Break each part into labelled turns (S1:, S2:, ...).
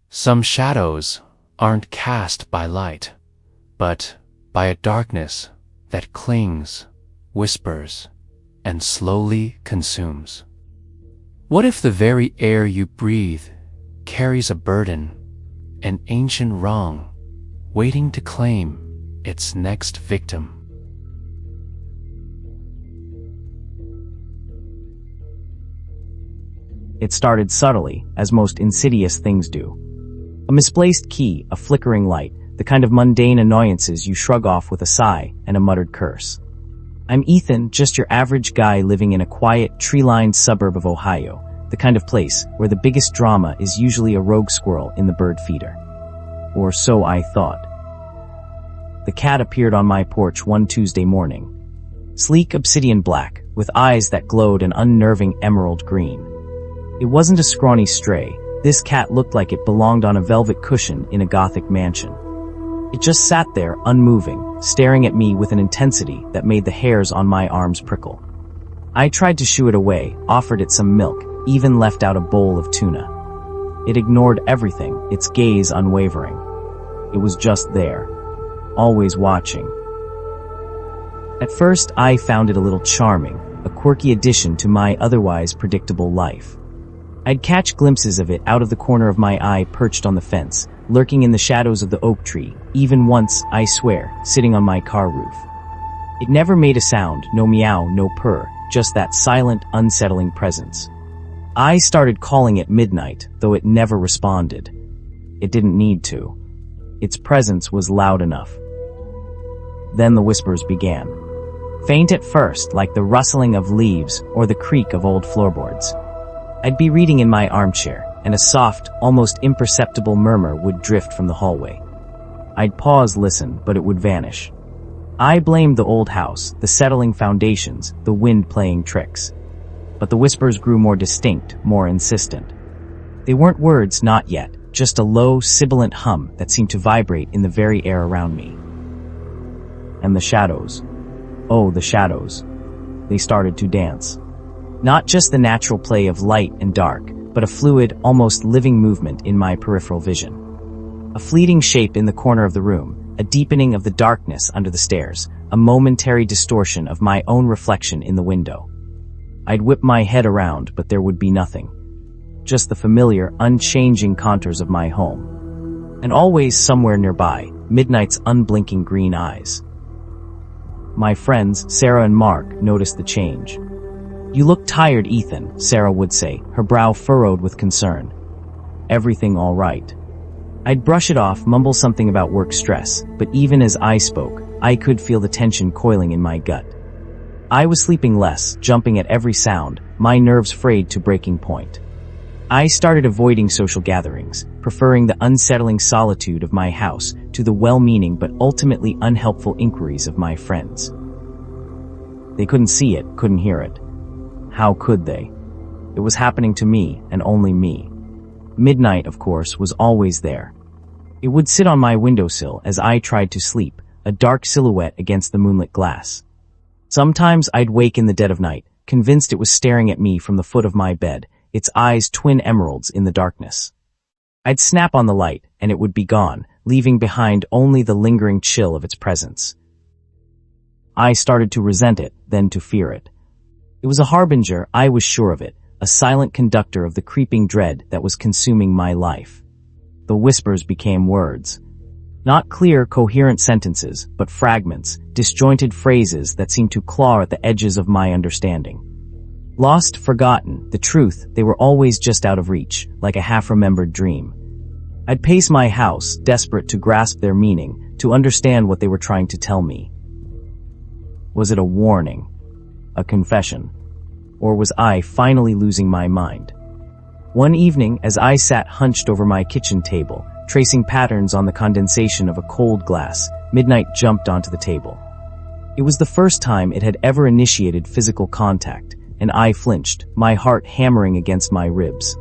S1: Some shadows aren't cast by light, but by a darkness that clings, whispers, and slowly consumes. What if the very air you breathe carries a burden, an ancient wrong, waiting to claim its next victim?
S2: It started subtly, as most insidious things do. A misplaced key, a flickering light, the kind of mundane annoyances you shrug off with a sigh and a muttered curse. I'm Ethan, just your average guy living in a quiet, tree-lined suburb of Ohio, the kind of place where the biggest drama is usually a rogue squirrel in the bird feeder. Or so I thought. The cat appeared on my porch one Tuesday morning. Sleek obsidian black, with eyes that glowed an unnerving emerald green. It wasn't a scrawny stray. This cat looked like it belonged on a velvet cushion in a Gothic mansion. It just sat there, unmoving, staring at me with an intensity that made the hairs on my arms prickle. I tried to shoo it away, offered it some milk, even left out a bowl of tuna. It ignored everything, its gaze unwavering. It was just there, always watching. At first, I found it a little charming, a quirky addition to my otherwise predictable life. I'd catch glimpses of it out of the corner of my eye perched on the fence, lurking in the shadows of the oak tree, even once, I swear, sitting on my car roof. It never made a sound, no meow, no purr, just that silent, unsettling presence. I started calling it midnight, though it never responded. It didn't need to. Its presence was loud enough. Then the whispers began. Faint at first, like the rustling of leaves or the creak of old floorboards. I'd be reading in my armchair, and a soft, almost imperceptible murmur would drift from the hallway. I'd pause, listen, but it would vanish. I blamed the old house, the settling foundations, the wind playing tricks. But the whispers grew more distinct, more insistent. They weren't words, not yet, just a low, sibilant hum that seemed to vibrate in the very air around me. And the shadows. Oh, the shadows. They started to dance. Not just the natural play of light and dark, but a fluid, almost living movement in my peripheral vision. A fleeting shape in the corner of the room, a deepening of the darkness under the stairs, a momentary distortion of my own reflection in the window. I'd whip my head around, but there would be nothing. Just the familiar, unchanging contours of my home. And always somewhere nearby, midnight's unblinking green eyes. My friends, Sarah and Mark, noticed the change. You look tired, Ethan, Sarah would say, her brow furrowed with concern. Everything all right? I'd brush it off, mumble something about work stress, but even as I spoke, I could feel the tension coiling in my gut. I was sleeping less, jumping at every sound, my nerves frayed to breaking point. I started avoiding social gatherings, preferring the unsettling solitude of my house to the well-meaning but ultimately unhelpful inquiries of my friends. They couldn't see it, couldn't hear it. How could they? It was happening to me, and only me. Midnight, of course, was always there. It would sit on my windowsill as I tried to sleep, a dark silhouette against the moonlit glass. Sometimes I'd wake in the dead of night, convinced it was staring at me from the foot of my bed, its eyes twin emeralds in the darkness. I'd snap on the light, and it would be gone, leaving behind only the lingering chill of its presence. I started to resent it, then to fear it. It was a harbinger, I was sure of it, a silent conductor of the creeping dread that was consuming my life. The whispers became words. Not clear, coherent sentences, but fragments, disjointed phrases that seemed to claw at the edges of my understanding. Lost, forgotten, the truth, they were always just out of reach, like a half-remembered dream. I'd pace my house, desperate to grasp their meaning, to understand what they were trying to tell me. Was it a warning? A confession? Or was I finally losing my mind? One evening, as I sat hunched over my kitchen table, tracing patterns on the condensation of a cold glass, midnight jumped onto the table. It was the first time it had ever initiated physical contact, and I flinched, my heart hammering against my ribs.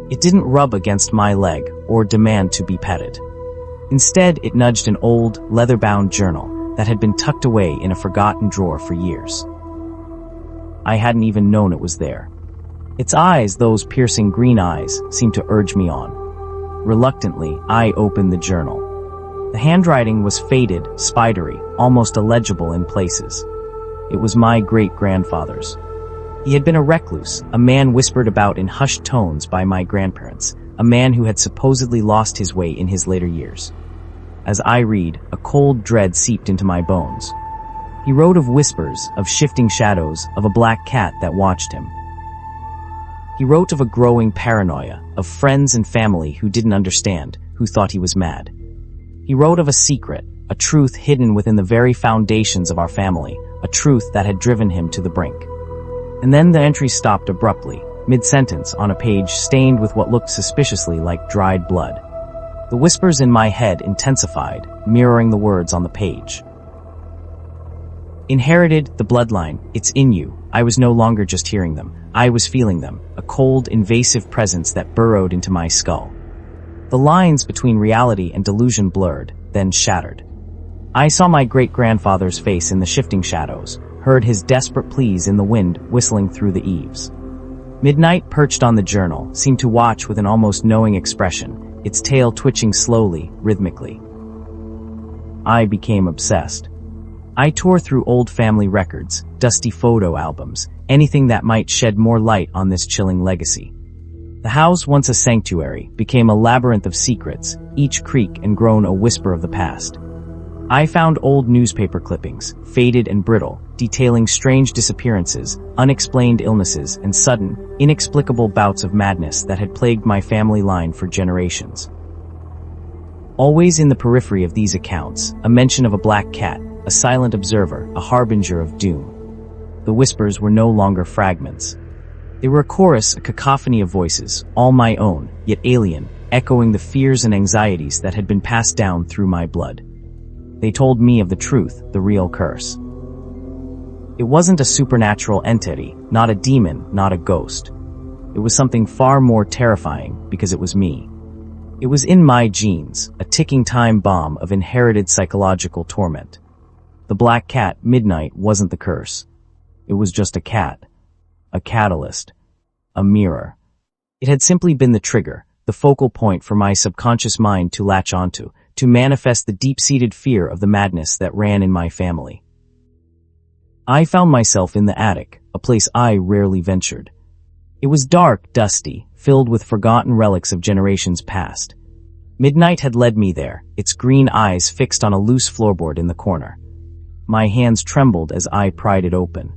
S2: It didn't rub against my leg or demand to be petted. Instead, it nudged an old, leather-bound journal that had been tucked away in a forgotten drawer for years. I hadn't even known it was there. Its eyes, those piercing green eyes, seemed to urge me on. Reluctantly, I opened the journal. The handwriting was faded, spidery, almost illegible in places. It was my great-grandfather's. He had been a recluse, a man whispered about in hushed tones by my grandparents, a man who had supposedly lost his way in his later years. As I read, a cold dread seeped into my bones. He wrote of whispers, of shifting shadows, of a black cat that watched him. He wrote of a growing paranoia, of friends and family who didn't understand, who thought he was mad. He wrote of a secret, a truth hidden within the very foundations of our family, a truth that had driven him to the brink. And then the entry stopped abruptly, mid-sentence, on a page stained with what looked suspiciously like dried blood. The whispers in my head intensified, mirroring the words on the page. Inherited, the bloodline, it's in you. I was no longer just hearing them. I was feeling them, a cold, invasive presence that burrowed into my skull. The lines between reality and delusion blurred, then shattered. I saw my great-grandfather's face in the shifting shadows, heard his desperate pleas in the wind whistling through the eaves. Midnight, perched on the journal, seemed to watch with an almost knowing expression, its tail twitching slowly, rhythmically. I became obsessed. I tore through old family records, dusty photo albums, anything that might shed more light on this chilling legacy. The house, once a sanctuary, became a labyrinth of secrets, each creak and groan a whisper of the past. I found old newspaper clippings, faded and brittle, detailing strange disappearances, unexplained illnesses, and sudden, inexplicable bouts of madness that had plagued my family line for generations. Always in the periphery of these accounts, a mention of a black cat, a silent observer, a harbinger of doom. The whispers were no longer fragments. They were a chorus, a cacophony of voices, all my own, yet alien, echoing the fears and anxieties that had been passed down through my blood. They told me of the truth, the real curse. It wasn't a supernatural entity, not a demon, not a ghost. It was something far more terrifying because it was me. It was in my genes, a ticking time bomb of inherited psychological torment. The black cat, Midnight, wasn't the curse. It was just a cat. A catalyst. A mirror. It had simply been the trigger, the focal point for my subconscious mind to latch onto, to manifest the deep-seated fear of the madness that ran in my family. I found myself in the attic, a place I rarely ventured. It was dark, dusty, filled with forgotten relics of generations past. Midnight had led me there, its green eyes fixed on a loose floorboard in the corner. My hands trembled as I pried it open.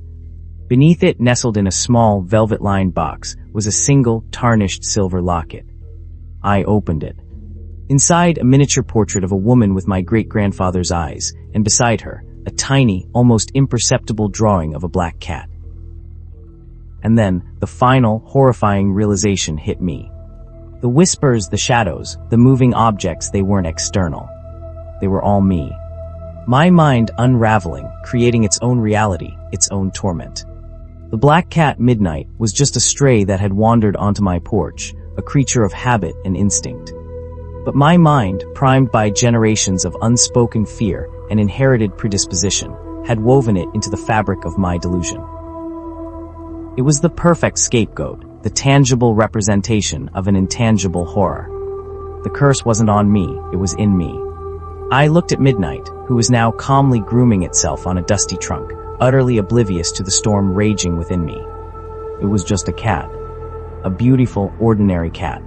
S2: Beneath it, nestled in a small, velvet-lined box, was a single, tarnished silver locket. I opened it. Inside, a miniature portrait of a woman with my great-grandfather's eyes, and beside her, a tiny, almost imperceptible drawing of a black cat. And then, the final, horrifying realization hit me. The whispers, the shadows, the moving objects, they weren't external. They were all me. My mind unraveling, creating its own reality, its own torment. The black cat, Midnight, was just a stray that had wandered onto my porch, a creature of habit and instinct. But my mind, primed by generations of unspoken fear and inherited predisposition, had woven it into the fabric of my delusion. It was the perfect scapegoat, the tangible representation of an intangible horror. The curse wasn't on me, it was in me. I looked at Midnight, who was now calmly grooming itself on a dusty trunk, utterly oblivious to the storm raging within me. It was just a cat. A beautiful, ordinary cat.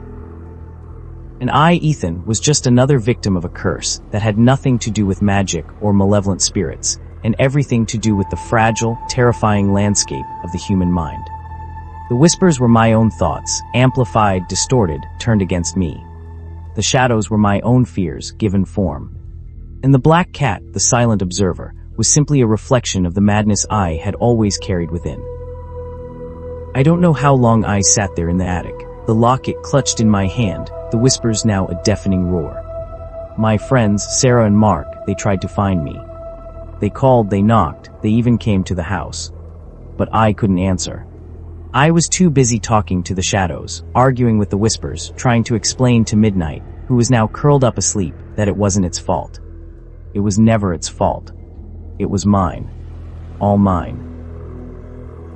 S2: And I, Ethan, was just another victim of a curse that had nothing to do with magic or malevolent spirits, and everything to do with the fragile, terrifying landscape of the human mind. The whispers were my own thoughts, amplified, distorted, turned against me. The shadows were my own fears, given form. And the black cat, the silent observer, was simply a reflection of the madness I had always carried within. I don't know how long I sat there in the attic, the locket clutched in my hand, the whispers now a deafening roar. My friends, Sarah and Mark, they tried to find me. They called, they knocked, they even came to the house. But I couldn't answer. I was too busy talking to the shadows, arguing with the whispers, trying to explain to Midnight, who was now curled up asleep, that it wasn't its fault. It was never its fault. It was mine. All mine.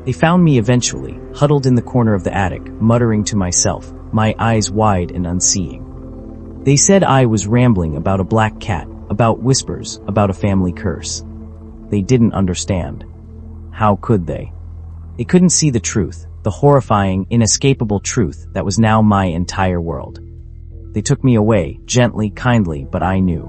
S2: They found me eventually, huddled in the corner of the attic, muttering to myself, my eyes wide and unseeing. They said I was rambling about a black cat, about whispers, about a family curse. They didn't understand. How could they? They couldn't see the truth, the horrifying, inescapable truth that was now my entire world. They took me away, gently, kindly, but I knew.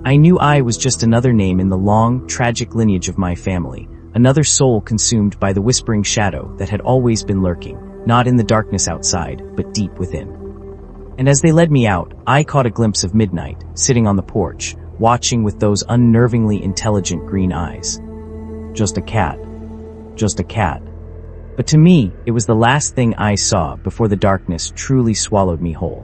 S2: I knew I was just another name in the long, tragic lineage of my family, another soul consumed by the whispering shadow that had always been lurking, not in the darkness outside, but deep within. And as they led me out, I caught a glimpse of midnight, sitting on the porch, watching with those unnervingly intelligent green eyes. Just a cat. Just a cat. But to me, it was the last thing I saw before the darkness truly swallowed me whole.